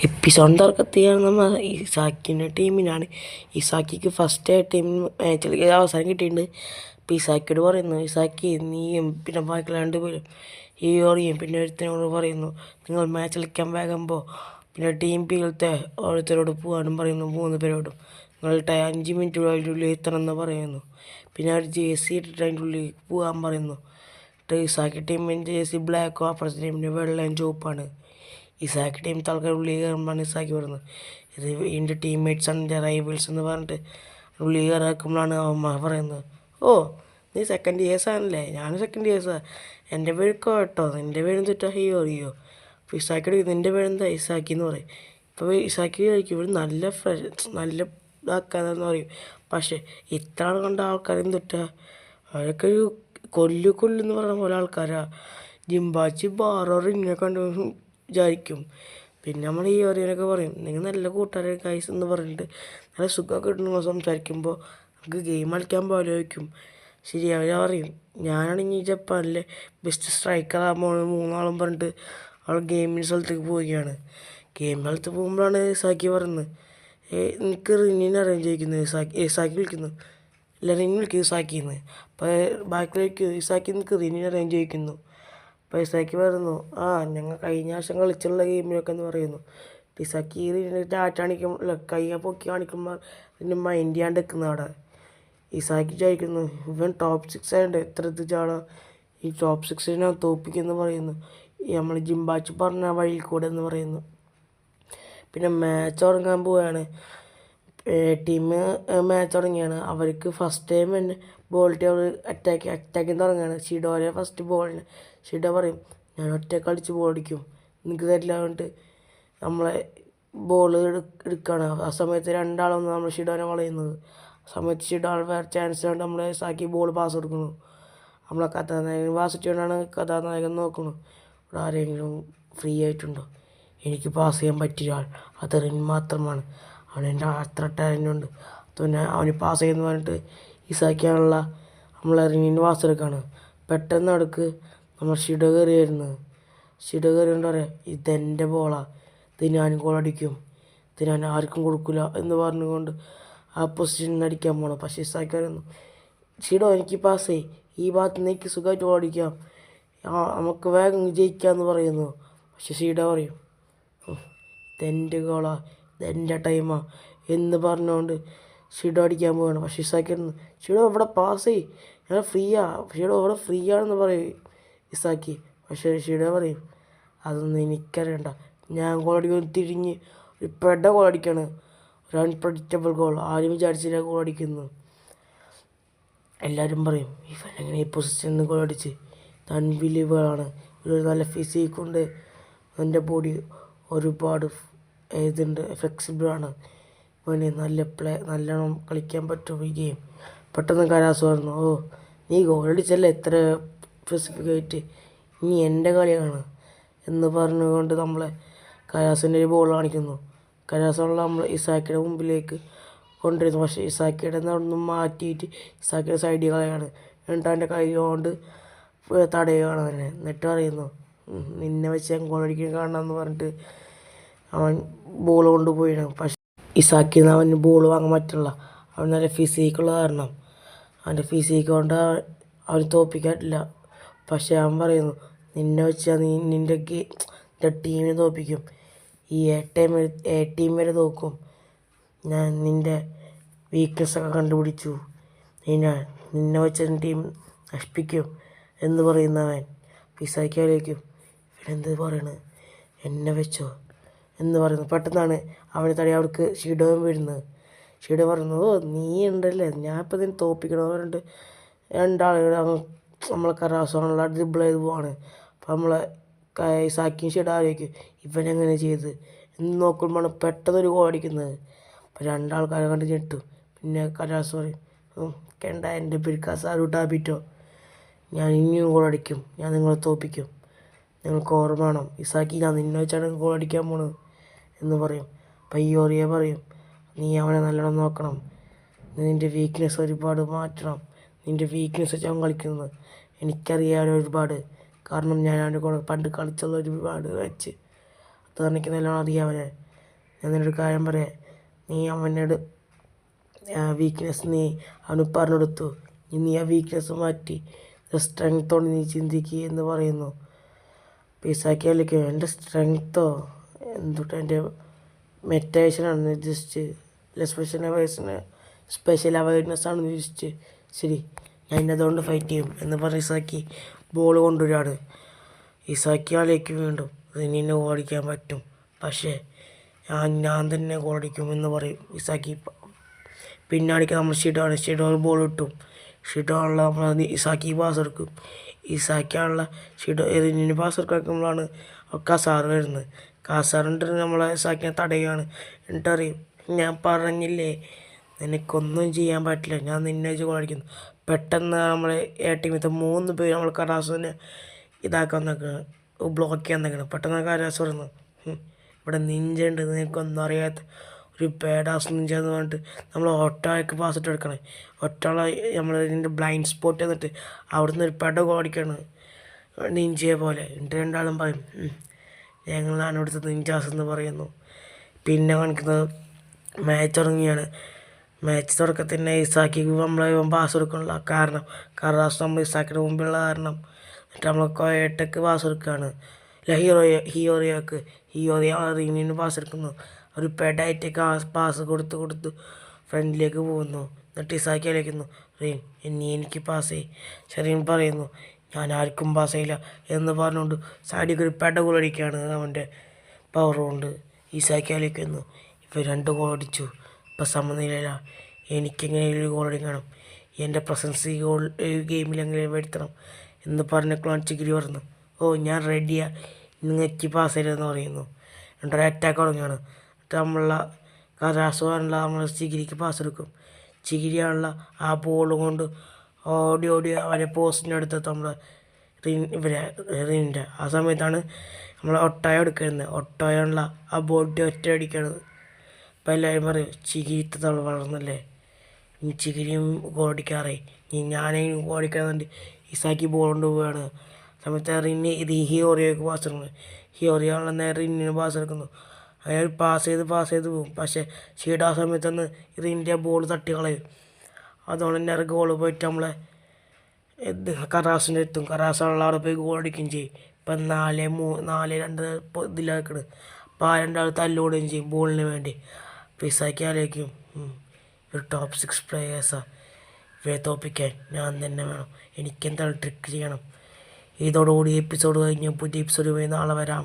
Episode തുടക്കത്തിൽ നമ്മൾ ഇസാക്കിൻ്റെ ടീമിനാണ്. ഇസാക്കിക്ക് first team മാച്ചിൽ അവസരം കിട്ടിയിട്ടുണ്ട്. അപ്പോൾ ഇസാക്കിയോട് പറയുന്നു, ഇസാക്കി നീയും പിന്നെ ബാക്കിയുള്ള 2 പേരും ഈ ഓറിയും പിന്നെ ഒരുത്തനോട് പറയുന്നു, നിങ്ങൾ മാച്ച് കളിക്കാൻ വേഗം പോ. പിന്നെ ടീം പിയിലത്തെ ഓരോരുത്തരോട് പോകാനും പറയുന്നു. 3 പേരോടും നിങ്ങൾ 5 മിനിറ്റ് അതിൻ്റെ ഉള്ളിൽ എത്തണമെന്ന് പറയുന്നു. പിന്നെ അവർ ജേഴ്സി ഇട്ടിട്ട് അതിൻ്റെ ഉള്ളിൽ പോകാൻ പറയുന്നു. ഇസാക്കി ടീമിൻ്റെ ജേഴ്സി ബ്ലാക്കും അപ്പുറത്തെ ടീമിൻ്റെ വെള്ളയും ചുവപ്പാണ്. ഇസാക്കി ടീം ആൾക്കാർ ഉള്ളിൽ കയറുമ്പോഴാണ് ഇസാക്കി പറയുന്നത്, ഇത് എൻ്റെ ടീംമേറ്റ്സ് ആണ്, എൻ്റെ റൈവൽസ് എന്ന് പറഞ്ഞിട്ട് ഉള്ളിൽ കയറാക്കുമ്പോഴാണ് അവന്മാർ പറയുന്നത്, ഓ നീ സെക്കൻഡ് ഇയേഴ്സ് ആണല്ലേ, ഞാൻ സെക്കൻഡ് ഇയേഴ്സാണ്, എൻ്റെ പേര് കേട്ടോ, നിൻ്റെ പേരും തെറ്റാ ഹിയോ അറിയോ. അപ്പോൾ ഇസാക്കിയോട് നിൻ്റെ പേരെന്താ ഇസാക്കി എന്ന് പറയും. ഇപ്പോൾ ഇസാക്കി ചോദിക്കും, ഇവർ നല്ല ഇതാക്കാന്ന് പറയും. പക്ഷേ ഇത്ര ആൾ കണ്ട ആൾക്കാരും തെറ്റാ, അവരൊക്കെ ഒരു കൊല്ലെന്ന് പറയുന്ന പോലെ ആൾക്കാരാ. ജിംബാച്ചി ബാറോ റിങ്ങിനെ കണ്ടു വിചാരിക്കും. പിന്നെ നമ്മൾ ഈ ഓറിയനൊക്കെ പറയും, നിങ്ങൾ നല്ല കൂട്ടുകാരെ കൈസ് എന്ന് പറഞ്ഞിട്ട് നല്ല സുഖമൊക്കെ കിട്ടുന്ന സംസാരിക്കുമ്പോൾ നമുക്ക് ഗെയിം കളിക്കാൻ പോലെ വയ്ക്കും. ശരി, അവർ പറയും ഞാനാണെങ്കിൽ ജപ്പാനിലെ ബെസ്റ്റ് സ്ട്രൈക്കർ ആകുമ്പോൾ 3 ആളും പറഞ്ഞിട്ട് അവൾ ഗെയിമിൻ്റെ സ്ഥലത്തേക്ക് പോവുകയാണ്. ഗെയിം സ്ഥലത്ത് പോകുമ്പോഴാണ് ഇസാക്കി പറയുന്നത്, എനിക്ക് റിനിനെ അറേഞ്ച് ചെയ്യിക്കുന്നത്. ഇസാക്കി വിളിക്കുന്നു, ഇല്ല റിനി വിളിക്കുന്നു ഇസാക്കിന്ന്. അപ്പോൾ ബാക്കിലേക്ക് ഇസാക്കി നിൽക്ക് റിനിനെ അറേഞ്ച് ചെയ്യിക്കുന്നു. അപ്പോൾ ഇസാക്കി പറയുന്നു, ഞങ്ങൾ കഴിഞ്ഞ വർഷം കളിച്ചുള്ള ഗെയിമിലൊക്കെ എന്ന് പറയുന്നു. ഇസാക്കി ടാറ്റ കാണിക്കുമ്പോൾ കൈ പൊക്കി കാണിക്കുമ്പോൾ പിന്നെ മൈൻഡ് ചെയ്യാണ്ട് നിൽക്കുന്ന അവിടെ. ഇസാക്കി ചോദിക്കുന്നു, ഇവൻ ടോപ്പ് 6 ആയതുകൊണ്ട് എത്ര എത്തിച്ചാളോ ഈ ടോപ്പ് 6 ഞാൻ തോപ്പിക്കുമെന്ന് പറയുന്നു. നമ്മൾ ജിംബാച്ച് പറഞ്ഞ വഴിയിൽ കൂടെ എന്ന് പറയുന്നു. പിന്നെ മാച്ച് തുടങ്ങാൻ പോവുകയാണ്. ടീം മാച്ച് തുടങ്ങിയാണ്. അവർക്ക് ഫസ്റ്റ് ടൈം തന്നെ ബോളിട്ട് അവർ അറ്റാക്കിങ് തുടങ്ങുകയാണ്. ഷിഡോരെ ഫസ്റ്റ് ബോളിന് ഷിഡോ പറയും, ഞാൻ ഒറ്റയ്ക്ക് കളിച്ച് ബോൾ അടിക്കും, എനിക്ക് തരില്ല പറഞ്ഞിട്ട് നമ്മളെ ബോൾ എടുക്കുകയാണ്. ആ സമയത്ത് 2 ആളൊന്നും നമ്മൾ ഷിഡോനെ വളയുന്നത്. ആ സമയത്ത് ഷിഡോ വേറെ ചാൻസ് കൊണ്ട് നമ്മളെ സാക്കി ബോൾ പാസ് കൊടുക്കുന്നു. നമ്മളെ കഥാനായകൻ പാസ് ഇട്ടുകൊണ്ടാണ് കഥാനായകൻ നോക്കുന്നു, ഇവിടെ ആരെങ്കിലും ഫ്രീ ആയിട്ടുണ്ടോ, എനിക്ക് പാസ് ചെയ്യാൻ പറ്റിയ ആൾ അത് റിൻ മാത്രമാണ്, അവനെൻ്റെ അത്ര ടാലൻ്റ് ഉണ്ട്, അതുകൊണ്ട് അവന് പാസ് ചെയ്യുന്നു പറഞ്ഞിട്ട് ഇസാക്കിയാനുള്ള നമ്മളെ റിനിൻ്റെ പാസ് എടുക്കുകയാണ്. പെട്ടെന്ന് അടുക്ക് നമ്മൾ ഷിഡോ കയറി വരുന്നത്. ഷിഡോ കയറി കൊണ്ട് പറയാം, ഇതെൻ്റെ ബോളാണ്, ഇത് ഞാൻ ഗോൾ അടിക്കും, ഇത് ഞാൻ ആർക്കും കൊടുക്കില്ല എന്ന് പറഞ്ഞുകൊണ്ട് ആ പൊസിഷനിൽ അടിക്കാൻ പോകണം. പക്ഷേ ഇസാക്കി പറയുന്നു, ഷിഡോ എനിക്ക് പാസ് ചെയ്യും, ഈ ഭാഗത്ത് നിന്ന് എനിക്ക് സുഖമായിട്ട് ഗോൾ അടിക്കാം, നമുക്ക് വേഗം ജയിക്കാമെന്ന് പറയുന്നു. പക്ഷേ ഷിഡോ പറയും, ഇതെൻ്റെ ഗോളാണ്, ഇതെൻ്റെ ടൈമാണ് എന്ന് പറഞ്ഞുകൊണ്ട് ഷിഡോ അടിക്കാൻ പോവുകയാണ്. പക്ഷേ ഇസാക്കി ഇരുന്നു, ഷിഡോ ഇവിടെ പാസ് ചെയ്യും, ഞാൻ ഷിഡോ ഇവിടെ ഫ്രീ ആണെന്ന് പറയും ഇസാക്കി. പക്ഷേ ഷിഡോ പറയും, അതൊന്നും എനിക്കറിയണ്ട, ഞാൻ ഗോൾ അടിക്കും, തിരിഞ്ഞ് ഒരു പെട ഗോൾ അടിക്കുകയാണ്, ഒരു അൺപ്രഡിക്റ്റബിൾ ഗോൾ, ആരും വിചാരിച്ചില്ല ഗോൾ അടിക്കുന്നു. എല്ലാവരും പറയും, ഇവൻ എങ്ങനെ ഈ പൊസിഷനിൽ നിന്ന് ഗോൾ അടിച്ച്, ഇത് അൺബിലീവബിളാണ്, ഒരു നല്ല ഫിസിക്കുണ്ട്, എൻ്റെ ബോഡി ഒരുപാട് ഇതുണ്ട്, ഫ്ലെക്സിബിളാണ്, ഇവന് നല്ലോണം കളിക്കാൻ പറ്റും ഈ ഗെയിം. പെട്ടെന്ന് കരാസ് പറഞ്ഞു, നീ ഗോളടിച്ചല്ലേ എത്ര സ്പെസിഫിക്കായിട്ട്, ഇനി എൻ്റെ കളിയാണ് എന്ന് പറഞ്ഞുകൊണ്ട് നമ്മളെ കരാസിൻ്റെ ഒരു ബോൾ കാണിക്കുന്നു. കരാസുള്ള നമ്മൾ ഇസാക്കിയുടെ മുമ്പിലേക്ക് കൊണ്ടുവരുന്നു. പക്ഷേ ഇസാക്കിയുടെ അവിടെ നിന്ന് മാറ്റിയിട്ട് ഇസാക്കിയുടെ സൈഡിൽ കളയാണ്. എന്നിട്ട് അവൻ്റെ കൈ കൊണ്ട് തടയുകയാണ് അവനെ. എന്നിട്ട് പറയുന്നു, നിന്നെ വെച്ച് ഞാൻ ഗോളടിക്കാൻ കാണണമെന്ന് പറഞ്ഞിട്ട് അവൻ ബോൾ കൊണ്ടുപോയിടാം. പക്ഷേ ഇസാക്കിന്ന് അവന് ബോൾ വാങ്ങാൻ പറ്റില്ല, അവൻ നല്ല ഫിസിക്കുള്ള കാരണം അവൻ്റെ ഫിസിക്ക് കൊണ്ട് അവന് തോൽപ്പിക്കാനില്ല. പക്ഷേ അവൻ പറയുന്നു, നിന്നെ വെച്ചാൽ നിൻ്റെ ടീമിനെ തോൽപ്പിക്കും, ഈ എ ടീം വരെ തോക്കും, ഞാൻ നിൻ്റെ വീക്ക്നെസ്സൊക്കെ കണ്ടുപിടിച്ചു, നിന്നെ വെച്ച ടീം നശിപ്പിക്കും എന്ന് പറയുന്നവൻ ഇസാക്കിയിലേക്കും ഇവനെന്ത് പറയണത്, എന്നെ വെച്ചോ എന്ന് പറയുന്നു. പെട്ടെന്നാണ് അവനെ തടി അവർക്ക് ഷിഡോയും വരുന്നത്. ഷിഡോ പറയുന്നു, നീ ഉണ്ടല്ലേ, ഞാൻ ഇപ്പം ഇതിന് തോൽപ്പിക്കണമെന്ന് പറഞ്ഞിട്ട് 2 ആളുകൾ നമ്മളെ കരാസോണുള്ള ഡ്രിബിൾ ചെയ്ത് പോവാണ്. അപ്പോൾ നമ്മളെ ഇസാക്കിയും ഷിഡോ ആലോചിക്കും, ഇവനെങ്ങനെ ചെയ്ത് എന്ന് നോക്കുമ്പോഴാണ് പെട്ടെന്നൊരു ഗോൾ അടിക്കുന്നത്. അപ്പോൾ 2 ആൾക്കാരെ കണ്ട് ഞെട്ടും. പിന്നെ കരാസ് പറയും, കേണ്ട എൻ്റെ പേര് കസാറുട്ടാബിറ്റോ, ഞാൻ ഇനിയും ഗോൾ അടിക്കും, ഞാൻ നിങ്ങളെ തോൽപ്പിക്കും, നിങ്ങൾക്ക് ഓർമ്മ വേണം ഇസാക്കി, ഞാൻ നിന്നെ വെച്ചാണ് ഗോൾ അടിക്കാൻ പോണത് എന്ന് പറയും. അപ്പോൾ ഈ ഓറിയ പറയും, നീ അവനെ നല്ലോണം നോക്കണം, നിൻ്റെ വീക്ക്നെസ് ഒരുപാട് മാറ്റണം, നിൻ്റെ വീക്ക്നെസ് വെച്ചാൽ കളിക്കുന്നത് എനിക്കറിയാൻ ഒരുപാട്, കാരണം ഞാൻ അവൻ്റെ കൂടെ പണ്ട് കളിച്ചുള്ള ഒരുപാട് വെച്ച്, അത് എനിക്ക് നല്ലോണം അറിയാം അവനെ. ഞാൻ നിന്നൊരു കാര്യം പറയാം, നീ അവനോട് വീക്ക്നെസ് നീ അവന് പറഞ്ഞു കൊടുത്തു, നീ ആ വീക്ക്നെസ് മാറ്റി സ്ട്രെങ്ത്തോടെ നീ ചിന്തിക്കുക എന്ന് പറയുന്നു. പിസാക്കിയാലേക്ക് എൻ്റെ സ്ട്രെങ്തോ എന്തുട്ട് എൻ്റെ മെഡിറ്റേഷനാണ് ജസ്റ്റ് സ്പെഷ്യൽ അവയർനെസ് ആണ് ജസ്റ്റ്. ശരി, ഞാൻ അതുകൊണ്ട് ഫൈറ്റ് ചെയ്യും എന്ന് പറഞ്ഞ് ഇസാക്കി ബോൾ കൊണ്ടുവരാണ്. ഇസാക്കിയാലേക്ക് വീണ്ടും റിനിനെ ഓടിക്കാൻ പറ്റും, പക്ഷേ ഞാൻ തന്നെ ഓടിക്കും എന്ന് പറയും ഇസാക്കി. പിന്നടിക്ക് നമ്മൾ ഷിഡോ ബോൾ കിട്ടും. ഷിഡോയുള്ള നമ്മൾ ഇസാക്കി പാസ് എടുക്കും. ഇസാക്കിയാണുള്ള റിനിന് പാസ് എടുക്കുമ്പോഴാണ് കസാറ് വരുന്നത്. കസാറിൻ്റെ നമ്മളെ ഇസാക്കിനെ തടയുകയാണ്. എന്നിട്ടറിയും, ഞാൻ പറഞ്ഞില്ലേ നിനക്കൊന്നും ചെയ്യാൻ പറ്റില്ല, ഞാൻ നിന്നെ വെച്ച് കളിക്കുന്നു. പെട്ടെന്ന് നമ്മളെ ടീമിലത്തെ 3 പേര് നമ്മൾ കറാസുവിനെ ഇതാക്കാൻ നിൽക്കണം, ബ്ലോക്ക് ചെയ്യാൻ നിൽക്കണം. പെട്ടെന്ന് കറാസ് പറയുന്നു, ഇവിടെ നിഞ്ചുണ്ട്, നിനക്കൊന്നും അറിയാത്ത ഒരു പേഡാസ് നിഞ്ച എന്ന് പറഞ്ഞിട്ട് നമ്മൾ ഒറ്റാൾക്ക് പാസ് ഇട്ട് എടുക്കണം. ഒറ്റാളെ നമ്മൾ ഇതിൻ്റെ ബ്ലൈൻഡ് സ്പോട്ട് എന്നിട്ട് അവിടുന്ന് ഒരു പെട ഓടിക്കണം നിഞ്ചയെ പോലെ. എന്നിട്ട് രണ്ടാളും പറയും, ഞങ്ങളാണ് ഇവിടുത്തെ നിഞ്ചാസ് എന്ന് പറയുന്നു. പിന്നെ കാണിക്കുന്നത് മാച്ച് തുടങ്ങിയാണ്. മാച്ച് തുടക്കത്തിന് ഇസാക്കിക്ക് നമ്മളെ പാസ് കൊടുക്കണില്ല, കാരണം കറാസ് നമ്മൾ ഇസാക്കിയുടെ മുമ്പിലുള്ള കാരണം. എന്നിട്ട് നമ്മൾ കോയട്ടക്ക് പാസ് കൊടുക്കുകയാണ്, ഹിയോറിയ റീനിന് പാസ് എടുക്കുന്നു. ഒരു പെഡായിട്ടേക്ക് പാസ് കൊടുത്ത് ഫ്രണ്ടിലേക്ക് പോകുന്നു. എന്നിട്ട് ഇസാക്കി കളിക്കുന്നു, റീൻ എനിക്ക് പാസ് ചെയ്യും. ഷെറീൻ പറയുന്നു, ഞാൻ ആർക്കും പാസ് ചെയ്യില്ല എന്ന് പറഞ്ഞുകൊണ്ട് സാഡിക്ക് ഒരു പെട ഗോൾ അടിക്കുകയാണ് അവൻ്റെ പവർ കൊണ്ട്. ഇസാക്കി കളിക്കുന്നു, ഇവർ 2 ഗോൾ അടിച്ചു, ഇപ്പം സമനിലയില്ല. എനിക്കെങ്ങനെ ഒരു ഗോൾ അടിക്കണം, എൻ്റെ പ്രസൻസ് ഗെയിമിൽ എങ്ങനെ വരുത്തണം എന്ന് പറഞ്ഞപ്പോഴാണ് ചിഗിരി പറഞ്ഞു, ഞാൻ റെഡിയാ, നിങ്ങൾക്ക് പാസ് ചെയ്തെന്ന് പറയുന്നു. എന്നിട്ടൊരു അറ്റാക്ക് തുടങ്ങുകയാണ്. എന്നിട്ട് നമ്മളെ കരാസുവാനുള്ള നമ്മൾ ചിഗിരിക്ക് പാസ് എടുക്കും. ചിഗിരിയാണുള്ള ആ ബോൾ കൊണ്ട് ഓടി അവരെ പോസ്റ്റിൻ്റെ അടുത്തെത്തും നമ്മളെ റീനിൻ്റെ. ആ സമയത്താണ് നമ്മൾ ഒട്ടായ എടുക്കുന്നത്. ഒട്ടായുള്ള ആ ബോഡി ഒറ്റ അടിക്കണത്. അപ്പം എല്ലാവരും പറയും, ചിഗിരിത്തെ തവള വളർന്നല്ലേ, ഇനി ചിഗിരിയും ഓടിക്കാറേ, ഞാനും ഓടിക്കാറുണ്ട്. ഇസാക്കി ബോൾ കൊണ്ട് പോവുകയാണ്. സമയത്ത് റിന്നി ഹിയോറിയക്ക് പാസ് എടുക്കുന്നത്. ഹിയോറിയുള്ള നേരെ റിന്നിന് പാസ് എടുക്കുന്നു. അയാൾ പാസ് ചെയ്ത് പോകും. പക്ഷേ ഷീഡ് ആ സമയത്തൊന്ന് റിൻ്റെ ബോൾ തട്ടി കളയും. അതുകൊണ്ട് തന്നെ ഗോൾ പോയിട്ട് നമ്മളെ കറാസിൻ്റെ എത്തും. കറാസുള്ള അവിടെ പോയി ഗോൾ അടിക്കുകയും ചെയ്യും. ഇപ്പം 4-2 ഇതിലാക്കണ്. അപ്പോൾ ആ 2 തല്ലോടുകയും ചെയ്യും ബോളിന് വേണ്ടി. പിസാക്കിയാലേക്കും ഒരു ടോപ്പ് 6 പ്ലേയേഴ്സാണ്, ഇവരെ തോൽപ്പിക്കാൻ ഞാൻ തന്നെ വേണം, എനിക്കെന്താണ് ട്രിക്ക് ചെയ്യണം. ഇതോടുകൂടി എപ്പിസോഡ് കഴിഞ്ഞ് പുതിയ എപ്പിസോഡ് പോയി നാളെ വരാം.